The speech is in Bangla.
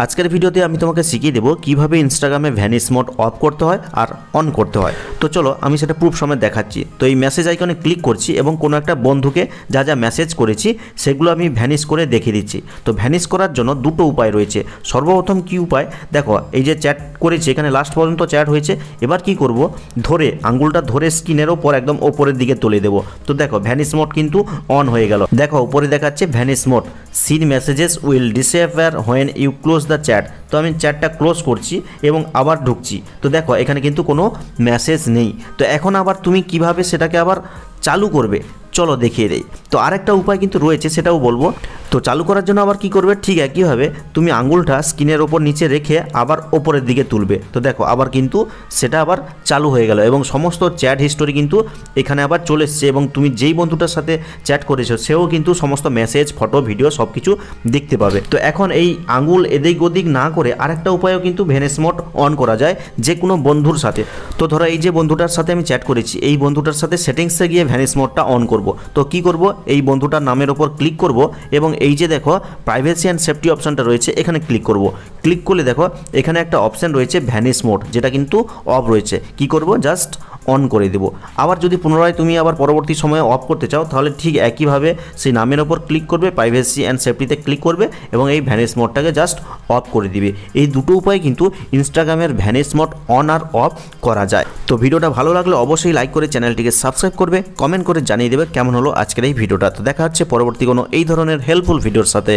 আজকের ভিডিওতে আমি তোমাকে শিখিয়ে দেবো কিভাবে ইনস্টাগ্রামে ভ্যানিশ মোড অফ করতে হয় আর অন করতে হয়। তো চলো আমি সেটা প্রুফ সমেত দেখাচ্ছি। তো এই মেসেজ আইকনে ক্লিক করছি এবং কোনো একটা বন্ধুকে যা যা মেসেজ করেছি সেগুলো আমি ভ্যানিশ করে দেখিয়ে দিচ্ছি। তো ভ্যানিশ করার জন্য দুটো উপায় রয়েছে। সর্বপ্রথম কি উপায়, দেখো এই যে চ্যাট করেছি এখানে লাস্ট পর্যন্ত চ্যাট হয়েছে। এবার কি করব, ধরে আঙ্গুলটা ধরে স্ক্রিনের ওপর একদম ওপরের দিকে তুলে দেবো। তো দেখো ভ্যানিশ মোড কিন্তু অন হয়ে গেল। দেখো উপরে দেখাচ্ছে vanish mode, seen messages will disappear when you close the chat. তো আমি চ্যাটটা ক্লোজ করছি এবং আবার ঢুকছি। তো দেখো এখানে কিন্তু কোনো মেসেজ নেই। তো এখন আবার তুমি কিভাবে সেটাকে আবার চালু করবে চলো দেখিয়ে দেই। তো আরেকটা উপায় কিন্তু রয়েছে, সেটাও বলবো। তো চালু করার জন্য আবার কি করবে, ঠিক একইভাবে তুমি আঙুলটা স্ক্রিনের ওপর নিচে রেখে আবার ওপরের দিকে তুলবে। তো দেখো আবার কিন্তু সেটা আবার চালু হয়ে গেল এবং সমস্ত চ্যাট হিস্টোরি কিন্তু এখানে আবার চলে এসছে এবং তুমি যেই বন্ধুটার সাথে চ্যাট করেছো সেও কিন্তু সমস্ত মেসেজ, ফটো, ভিডিও সব কিছু দেখতে পাবে। তো এখন এই আঙুল এদিক ওদিক না করে আরেকটা উপায়ও কিন্তু ভ্যানিশ মোড অন করা যায় যে কোনো বন্ধুর সাথে। তো ধরো এই যে বন্ধুটার সাথে আমি চ্যাট করেছি, এই বন্ধুটার সাথে সেটিংসে গিয়ে ভ্যানিশ মোডটা অন করব। তো কি করব, এই বন্ধুটার নামের ওপর ক্লিক করব এবং এই যে দেখো প্রাইভেসি অ্যান্ড সেফটি অপশনটা রয়েছে এখানে ক্লিক করব। ক্লিক করলে দেখো এখানে একটা অপশন রয়েছে ভ্যানিশ মোড, যেটা কিন্তু অফ রয়েছে। কি করব, জাস্ট অন করে দেব। আবার যদি পুনরায় তুমি আবার পরবর্তী সময়ে অফ করতে চাও তাহলে ঠিক একইভাবে সেই নামের ওপর ক্লিক করবে, প্রাইভেসি অ্যান্ড সেফটিতে ক্লিক করবে এবং এই ভ্যানিশ মোডটাকে জাস্ট অফ করে দিবে। এই দুটো উপায় কিন্তু ইনস্টাগ্রামের ভ্যানিশ মোড অন আর অফ করা যায়। তো ভিডিওটা ভালো লাগলে অবশ্যই লাইক করে চ্যানেলটিকে সাবস্ক্রাইব করবে, কমেন্ট করে জানিয়ে দেবে কেমন হলো আজকের এই ভিডিওটা। তো দেখা হচ্ছে পরবর্তী কোনো এই ধরনের হেল্পফুল ভিডিওর সাথে।